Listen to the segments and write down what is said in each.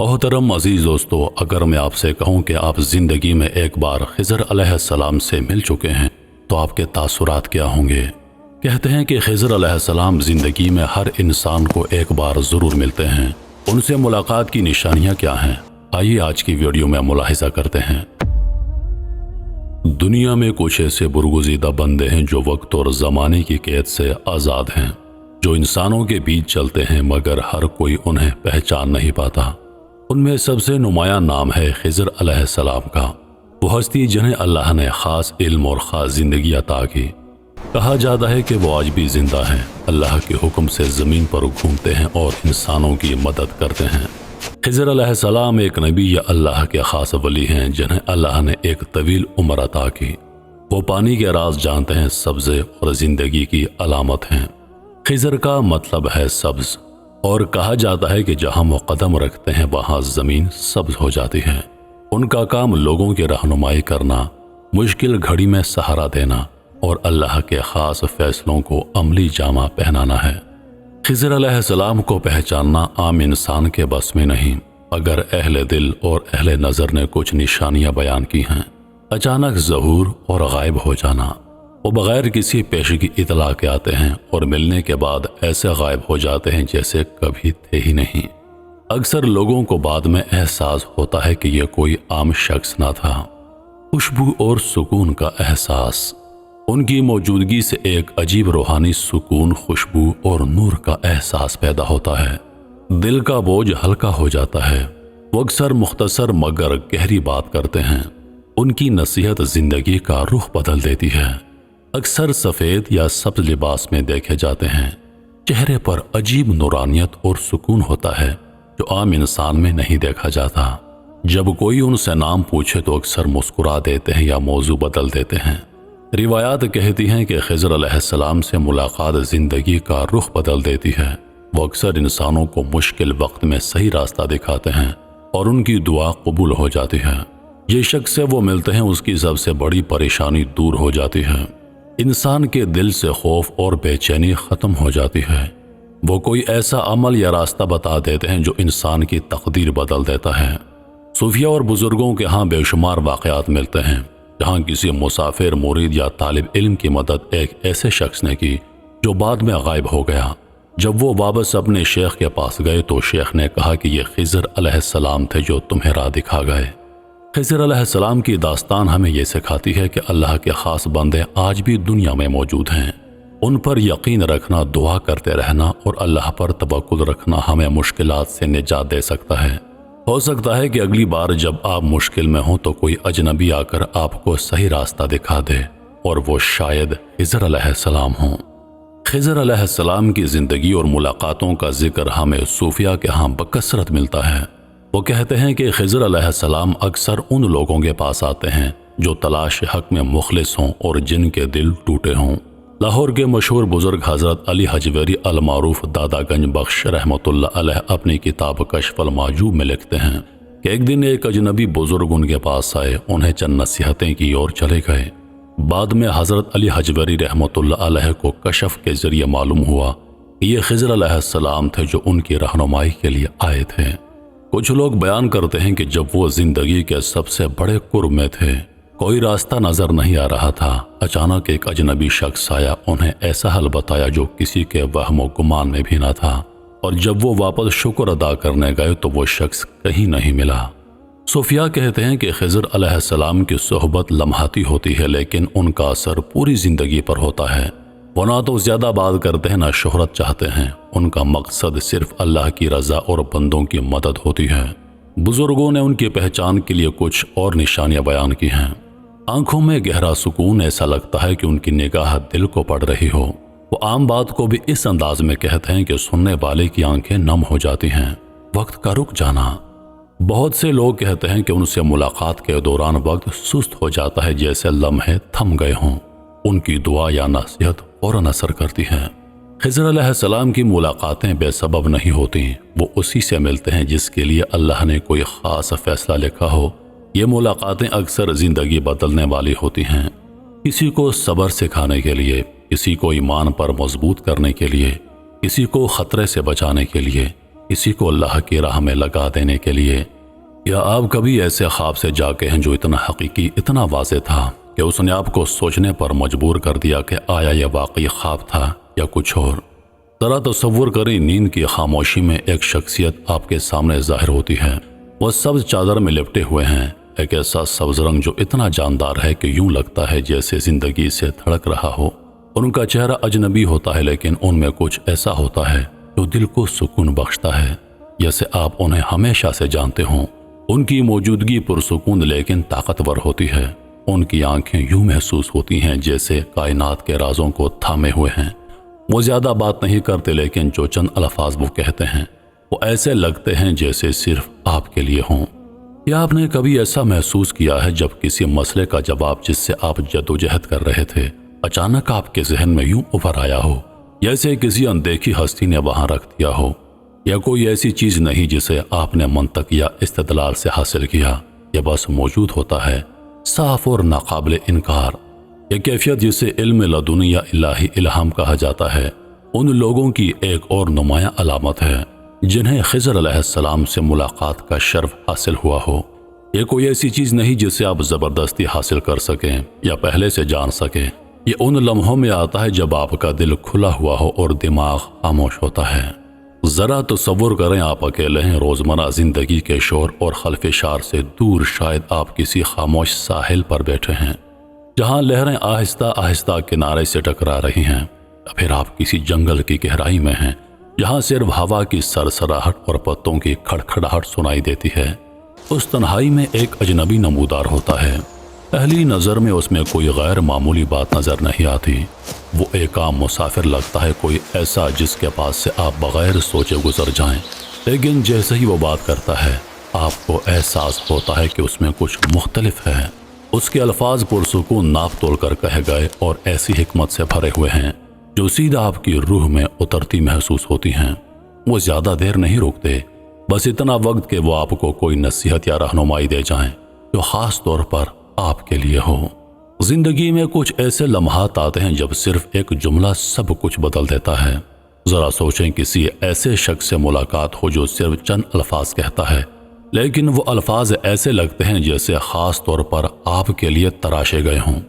محترم عزیز دوستو، اگر میں آپ سے کہوں کہ آپ زندگی میں ایک بار خضر علیہ السلام سے مل چکے ہیں تو آپ کے تاثرات کیا ہوں گے؟ کہتے ہیں کہ خضر علیہ السلام زندگی میں ہر انسان کو ایک بار ضرور ملتے ہیں۔ ان سے ملاقات کی نشانیاں کیا ہیں؟ آئیے آج کی ویڈیو میں ملاحظہ کرتے ہیں۔ دنیا میں کچھ ایسے برگزیدہ بندے ہیں جو وقت اور زمانے کی قید سے آزاد ہیں، جو انسانوں کے بیچ چلتے ہیں مگر ہر کوئی انہیں پہچان نہیں پاتا۔ ان میں سب سے نمایاں نام ہے خضر علیہ السلام کا، وہ ہستی جنہیں اللہ نے خاص علم اور خاص زندگی عطا کی۔ کہا جاتا ہے کہ وہ آج بھی زندہ ہیں، اللہ کے حکم سے زمین پر گھومتے ہیں اور انسانوں کی مدد کرتے ہیں۔ خضر علیہ السلام ایک نبی یا اللہ کے خاص ولی ہیں جنہیں اللہ نے ایک طویل عمر عطا کی۔ وہ پانی کے راز جانتے ہیں، سبزے اور زندگی کی علامت ہیں۔ خضر کا مطلب ہے سبز، اور کہا جاتا ہے کہ جہاں وہ قدم رکھتے ہیں وہاں زمین سبز ہو جاتی ہے۔ ان کا کام لوگوں کی رہنمائی کرنا، مشکل گھڑی میں سہارا دینا اور اللہ کے خاص فیصلوں کو عملی جامہ پہنانا ہے۔ خضر علیہ السلام کو پہچاننا عام انسان کے بس میں نہیں، اگر اہل دل اور اہل نظر نے کچھ نشانیاں بیان کی ہیں۔ اچانک ظہور اور غائب ہو جانا، وہ بغیر کسی پیشگی اطلاع کے آتے ہیں اور ملنے کے بعد ایسے غائب ہو جاتے ہیں جیسے کبھی تھے ہی نہیں۔ اکثر لوگوں کو بعد میں احساس ہوتا ہے کہ یہ کوئی عام شخص نہ تھا۔ خوشبو اور سکون کا احساس، ان کی موجودگی سے ایک عجیب روحانی سکون، خوشبو اور نور کا احساس پیدا ہوتا ہے۔ دل کا بوجھ ہلکا ہو جاتا ہے۔ وہ اکثر مختصر مگر گہری بات کرتے ہیں۔ ان کی نصیحت زندگی کا رخ بدل دیتی ہے۔ اکثر سفید یا سبز لباس میں دیکھے جاتے ہیں۔ چہرے پر عجیب نورانیت اور سکون ہوتا ہے جو عام انسان میں نہیں دیکھا جاتا۔ جب کوئی ان سے نام پوچھے تو اکثر مسکرا دیتے ہیں یا موضوع بدل دیتے ہیں۔ روایات کہتی ہیں کہ خضر علیہ السلام سے ملاقات زندگی کا رخ بدل دیتی ہے۔ وہ اکثر انسانوں کو مشکل وقت میں صحیح راستہ دکھاتے ہیں اور ان کی دعا قبول ہو جاتی ہے۔ یہ شخص سے وہ ملتے ہیں، اس کی سب سے بڑی پریشانی دور ہو جاتی ہے۔ انسان کے دل سے خوف اور بے چینی ختم ہو جاتی ہے۔ وہ کوئی ایسا عمل یا راستہ بتا دیتے ہیں جو انسان کی تقدیر بدل دیتا ہے۔ صوفیہ اور بزرگوں کے ہاں بے شمار واقعات ملتے ہیں جہاں کسی مسافر، مرید یا طالب علم کی مدد ایک ایسے شخص نے کی جو بعد میں غائب ہو گیا۔ جب وہ واپس اپنے شیخ کے پاس گئے تو شیخ نے کہا کہ یہ خضر علیہ السلام تھے جو تمہیں راہ دکھا گئے۔ خضر علیہ السلام کی داستان ہمیں یہ سکھاتی ہے کہ اللہ کے خاص بندے آج بھی دنیا میں موجود ہیں۔ ان پر یقین رکھنا، دعا کرتے رہنا اور اللہ پر توکل رکھنا ہمیں مشکلات سے نجات دے سکتا ہے۔ ہو سکتا ہے کہ اگلی بار جب آپ مشکل میں ہوں تو کوئی اجنبی آ کر آپ کو صحیح راستہ دکھا دے، اور وہ شاید خضر علیہ السلام ہوں۔ خضر علیہ السلام کی زندگی اور ملاقاتوں کا ذکر ہمیں صوفیہ کے ہاں بکثرت ملتا ہے۔ وہ کہتے ہیں کہ خضر علیہ السلام اکثر ان لوگوں کے پاس آتے ہیں جو تلاش حق میں مخلص ہوں اور جن کے دل ٹوٹے ہوں۔ لاہور کے مشہور بزرگ حضرت علی حجویری المعروف دادا گنج بخش رحمۃ اللہ علیہ اپنی کتاب کشف المحجوب میں لکھتے ہیں کہ ایک دن ایک اجنبی بزرگ ان کے پاس آئے، انہیں چند نصیحتیں کی اور چلے گئے۔ بعد میں حضرت علی حجویری رحمۃ اللہ علیہ کو کشف کے ذریعے معلوم ہوا کہ یہ خضر علیہ السلام تھے جو ان کی رہنمائی کے لیے آئے تھے۔ کچھ لوگ بیان کرتے ہیں کہ جب وہ زندگی کے سب سے بڑے کرب میں تھے، کوئی راستہ نظر نہیں آ رہا تھا، اچانک ایک اجنبی شخص آیا، انہیں ایسا حل بتایا جو کسی کے وہم و گمان میں بھی نہ تھا، اور جب وہ واپس شکر ادا کرنے گئے تو وہ شخص کہیں نہیں ملا۔ صوفیہ کہتے ہیں کہ خضر علیہ السلام کی صحبت لمحاتی ہوتی ہے لیکن ان کا اثر پوری زندگی پر ہوتا ہے۔ وہ نہ تو زیادہ بات کرتے ہیں نہ شہرت چاہتے ہیں، ان کا مقصد صرف اللہ کی رضا اور بندوں کی مدد ہوتی ہے۔ بزرگوں نے ان کی پہچان کے لیے کچھ اور نشانیاں بیان کی ہیں۔ آنکھوں میں گہرا سکون، ایسا لگتا ہے کہ ان کی نگاہ دل کو پڑ رہی ہو۔ وہ عام بات کو بھی اس انداز میں کہتے ہیں کہ سننے والے کی آنکھیں نم ہو جاتی ہیں۔ وقت کا رک جانا، بہت سے لوگ کہتے ہیں کہ ان سے ملاقات کے دوران وقت سست ہو جاتا ہے، جیسے لمحے تھم گئے ہوں۔ ان کی دعا یا نصیحت فوراً اثر کرتی ہے۔ خضر علیہ السلام کی ملاقاتیں بے سبب نہیں ہوتی، وہ اسی سے ملتے ہیں جس کے لیے اللہ نے کوئی خاص فیصلہ لکھا ہو۔ یہ ملاقاتیں اکثر زندگی بدلنے والی ہوتی ہیں، کسی کو صبر سکھانے کے لیے، کسی کو ایمان پر مضبوط کرنے کے لیے، کسی کو خطرے سے بچانے کے لیے، کسی کو اللہ کی راہ میں لگا دینے کے لیے؟ یا آپ کبھی ایسے خواب سے جاگے ہیں جو اتنا حقیقی، اتنا واضح تھا کہ اس نے آپ کو سوچنے پر مجبور کر دیا کہ آیا یہ واقعی خواب تھا یا کچھ اور؟ ذرا تصور کریں، نیند کی خاموشی میں ایک شخصیت آپ کے سامنے ظاہر ہوتی ہے۔ وہ سبز چادر میں لپٹے ہوئے ہیں، ایک ایسا سبز رنگ جو اتنا جاندار ہے کہ یوں لگتا ہے جیسے زندگی سے دھڑک رہا ہو۔ ان کا چہرہ اجنبی ہوتا ہے لیکن ان میں کچھ ایسا ہوتا ہے جو دل کو سکون بخشتا ہے، جیسے آپ انہیں ہمیشہ سے جانتے ہوں۔ ان کی موجودگی پرسکون لیکن طاقتور ہوتی ہے۔ ان کی آنکھیں یوں محسوس ہوتی ہیں جیسے کائنات کے رازوں کو تھامے ہوئے ہیں۔ وہ زیادہ بات نہیں کرتے لیکن جو چند الفاظ وہ کہتے ہیں وہ ایسے لگتے ہیں جیسے صرف آپ کے لیے ہوں۔ یا آپ نے کبھی ایسا محسوس کیا ہے جب کسی مسئلے کا جواب جس سے آپ جدوجہد کر رہے تھے اچانک آپ کے ذہن میں یوں ابھر آیا ہو، جیسے کسی اندیکھی ہستی نے وہاں رکھ دیا ہو؟ یا کوئی ایسی چیز نہیں جسے آپ نے منطق یا استدلال سے حاصل کیا، یہ بس موجود ہوتا ہے، صاف اور ناقابل انکار۔ یہ کیفیت جسے علم لدنی یا الہی الہام کہا جاتا ہے، ان لوگوں کی ایک اور نمایاں علامت ہے جنہیں خضر علیہ السلام سے ملاقات کا شرف حاصل ہوا ہو۔ یہ کوئی ایسی چیز نہیں جسے آپ زبردستی حاصل کر سکیں یا پہلے سے جان سکیں۔ یہ ان لمحوں میں آتا ہے جب آپ کا دل کھلا ہوا ہو اور دماغ خاموش ہوتا ہے۔ ذرا تصور کریں، آپ اکیلے ہیں، روزمرہ زندگی کے شور اور خلفشار سے دور، شاید آپ کسی خاموش ساحل پر بیٹھے ہیں جہاں لہریں آہستہ آہستہ کنارے سے ٹکرا رہی ہیں، یا پھر آپ کسی جنگل کی گہرائی میں ہیں جہاں صرف ہوا کی سرسراہٹ اور پتوں کی کھڑکھڑاہٹ سنائی دیتی ہے۔ اس تنہائی میں ایک اجنبی نمودار ہوتا ہے، پہلی نظر میں اس میں کوئی غیر معمولی بات نظر نہیں آتی۔ وہ ایک عام مسافر لگتا ہے، کوئی ایسا جس کے پاس سے آپ بغیر سوچے گزر جائیں، لیکن جیسے ہی وہ بات کرتا ہے آپ کو احساس ہوتا ہے کہ اس میں کچھ مختلف ہے۔ اس کے الفاظ پرسکون ناپ تول کر کہے گئے اور ایسی حکمت سے بھرے ہوئے ہیں جو سیدھا آپ کی روح میں اترتی محسوس ہوتی ہیں۔ وہ زیادہ دیر نہیں رکتے، بس اتنا وقت کہ وہ آپ کو کوئی نصیحت یا رہنمائی دے جائیں جو خاص طور پر آپ کے لیے ہو۔ زندگی میں کچھ ایسے لمحات آتے ہیں جب صرف ایک جملہ سب کچھ بدل دیتا ہے۔ ذرا سوچیں، کسی ایسے شخص سے ملاقات ہو جو صرف چند الفاظ کہتا ہے، لیکن وہ الفاظ ایسے لگتے ہیں جیسے خاص طور پر آپ کے لیے تراشے گئے ہوں،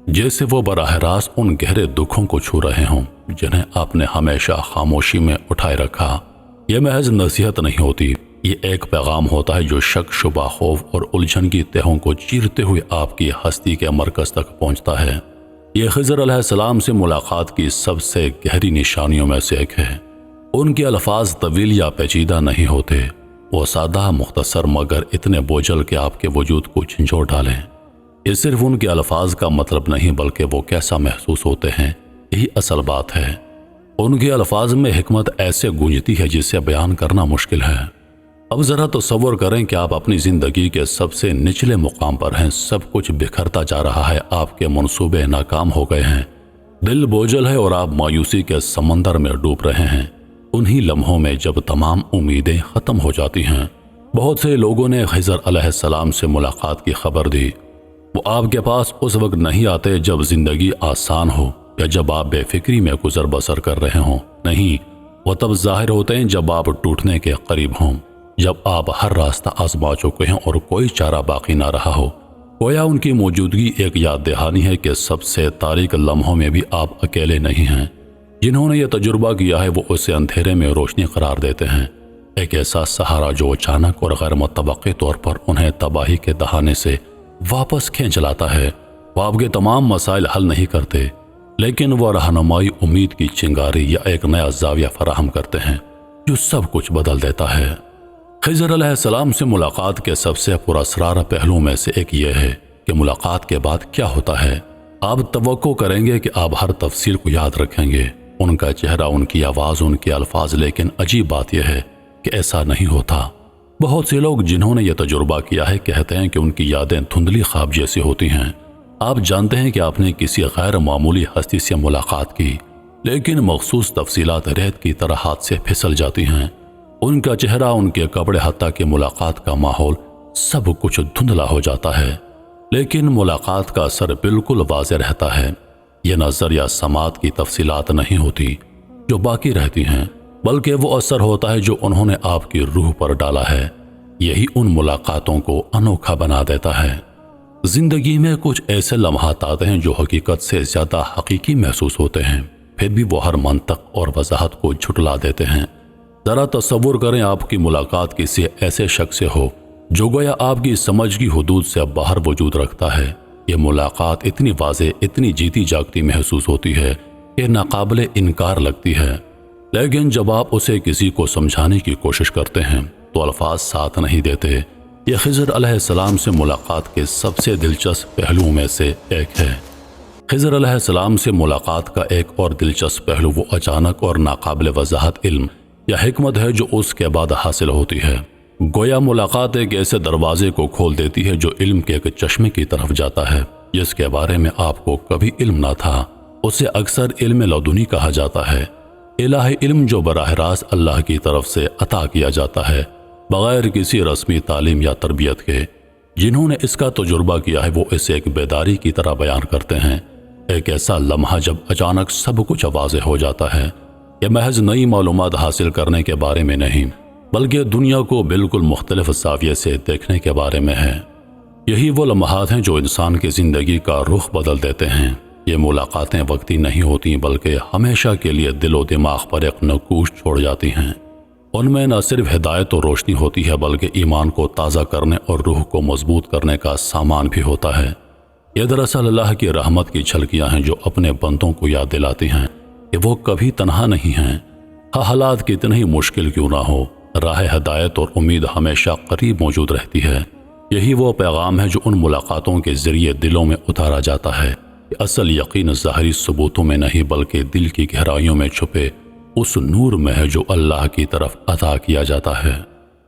جیسے وہ براہ راست ان گہرے دکھوں کو چھو رہے ہوں جنہیں آپ نے ہمیشہ خاموشی میں اٹھائے رکھا۔ یہ محض نصیحت نہیں ہوتی، یہ ایک پیغام ہوتا ہے جو شک، شبہ، خوف اور الجھن کی تہوں کو چیرتے ہوئے آپ کی ہستی کے مرکز تک پہنچتا ہے۔ یہ خضر علیہ السلام سے ملاقات کی سب سے گہری نشانیوں میں سے ایک ہے۔ ان کے الفاظ طویل یا پیچیدہ نہیں ہوتے، وہ سادہ، مختصر، مگر اتنے بوجھل کہ آپ کے وجود کو جھنجھوڑ ڈالیں۔ یہ صرف ان کے الفاظ کا مطلب نہیں بلکہ وہ کیسا محسوس ہوتے ہیں، یہی اصل بات ہے۔ ان کے الفاظ میں حکمت ایسے گونجتی ہے جسے بیان کرنا مشکل ہے۔ اب ذرا تصور کریں کہ آپ اپنی زندگی کے سب سے نچلے مقام پر ہیں، سب کچھ بکھرتا جا رہا ہے، آپ کے منصوبے ناکام ہو گئے ہیں، دل بوجھل ہے اور آپ مایوسی کے سمندر میں ڈوب رہے ہیں۔ انہی لمحوں میں جب تمام امیدیں ختم ہو جاتی ہیں، بہت سے لوگوں نے خضر علیہ السلام سے ملاقات کی خبر دی۔ وہ آپ کے پاس اس وقت نہیں آتے جب زندگی آسان ہو یا جب آپ بے فکری میں گزر بسر کر رہے ہوں، نہیں، وہ تب ظاہر ہوتے ہیں جب آپ ٹوٹنے کے قریب ہوں، جب آپ ہر راستہ آزما چکے ہیں اور کوئی چارہ باقی نہ رہا ہو۔ گویا ان کی موجودگی ایک یاد دہانی ہے کہ سب سے تاریک لمحوں میں بھی آپ اکیلے نہیں ہیں۔ جنہوں نے یہ تجربہ کیا ہے وہ اسے اندھیرے میں روشنی قرار دیتے ہیں، ایک ایسا سہارا جو اچانک اور غیر متوقع طور پر انہیں تباہی کے دہانے سے واپس کھینچ لاتا ہے۔ وہ آپ کے تمام مسائل حل نہیں کرتے، لیکن وہ رہنمائی، امید کی چنگاری یا ایک نیا زاویہ فراہم کرتے ہیں جو سب کچھ بدل دیتا ہے۔ خضر علیہ السلام سے ملاقات کے سب سے پراسرار پہلوؤں میں سے ایک یہ ہے کہ ملاقات کے بعد کیا ہوتا ہے۔ آپ توقع کریں گے کہ آپ ہر تفصیل کو یاد رکھیں گے، ان کا چہرہ، ان کی آواز، ان کے الفاظ، لیکن عجیب بات یہ ہے کہ ایسا نہیں ہوتا۔ بہت سے لوگ جنہوں نے یہ تجربہ کیا ہے کہتے ہیں کہ ان کی یادیں دھندلی خواب جیسی ہوتی ہیں۔ آپ جانتے ہیں کہ آپ نے کسی غیر معمولی ہستی سے ملاقات کی، لیکن مخصوص تفصیلات ریت کی طرح ہاتھ سے پھسل جاتی ہیں۔ ان کا چہرہ، ان کے کپڑے، حتیٰ کہ ملاقات کا ماحول، سب کچھ دھندلا ہو جاتا ہے، لیکن ملاقات کا اثر بالکل واضح رہتا ہے۔ یہ نظر یا سماعت کی تفصیلات نہیں ہوتی جو باقی رہتی ہیں، بلکہ وہ اثر ہوتا ہے جو انہوں نے آپ کی روح پر ڈالا ہے۔ یہی ان ملاقاتوں کو انوکھا بنا دیتا ہے۔ زندگی میں کچھ ایسے لمحات آتے ہیں جو حقیقت سے زیادہ حقیقی محسوس ہوتے ہیں، پھر بھی وہ ہر منطق اور وضاحت کو جھٹلا دیتے ہیں۔ ذرا تصور کریں آپ کی ملاقات کسی ایسے شخص سے ہو جو گویا آپ کی سمجھ کی حدود سے باہر وجود رکھتا ہے۔ یہ ملاقات اتنی واضح، اتنی جیتی جاگتی محسوس ہوتی ہے کہ ناقابل انکار لگتی ہے، لیکن جب آپ اسے کسی کو سمجھانے کی کوشش کرتے ہیں تو الفاظ ساتھ نہیں دیتے۔ یہ خضر علیہ السلام سے ملاقات کے سب سے دلچسپ پہلوؤں میں سے ایک ہے۔ خضر علیہ السلام سے ملاقات کا ایک اور دلچسپ پہلو وہ اچانک اور ناقابل وضاحت علم یا حکمت ہے جو اس کے بعد حاصل ہوتی ہے۔ گویا ملاقات ایک ایسے دروازے کو کھول دیتی ہے جو علم کے ایک چشمے کی طرف جاتا ہے، جس کے بارے میں آپ کو کبھی علم نہ تھا۔ اسے اکثر علم لدنی کہا جاتا ہے، الہی علم جو براہ راست اللہ کی طرف سے عطا کیا جاتا ہے، بغیر کسی رسمی تعلیم یا تربیت کے۔ جنہوں نے اس کا تجربہ کیا ہے وہ اسے ایک بیداری کی طرح بیان کرتے ہیں، ایک ایسا لمحہ جب اچانک سب کچھ واضح ہو جاتا ہے۔ یہ محض نئی معلومات حاصل کرنے کے بارے میں نہیں، بلکہ دنیا کو بالکل مختلف زاویے سے دیکھنے کے بارے میں ہے۔ یہی وہ لمحات ہیں جو انسان کی زندگی کا رخ بدل دیتے ہیں۔ یہ ملاقاتیں وقتی نہیں ہوتی بلکہ ہمیشہ کے لیے دل و دماغ پر ایک نقوش چھوڑ جاتی ہیں۔ ان میں نہ صرف ہدایت و روشنی ہوتی ہے بلکہ ایمان کو تازہ کرنے اور روح کو مضبوط کرنے کا سامان بھی ہوتا ہے۔ یہ دراصل اللہ کی رحمت کی جھلکیاں ہیں جو اپنے بندوں کو یاد دلاتی ہیں کہ وہ کبھی تنہا نہیں ہیں۔ حالات کتنے ہی مشکل کیوں نہ ہو، راہ ہدایت اور امید ہمیشہ قریب موجود رہتی ہے۔ یہی وہ پیغام ہے جو ان ملاقاتوں کے ذریعے دلوں میں اتارا جاتا ہے کہ اصل یقین ظاہری ثبوتوں میں نہیں بلکہ دل کی گہرائیوں میں چھپے اس نور میں ہے جو اللہ کی طرف عطا کیا جاتا ہے۔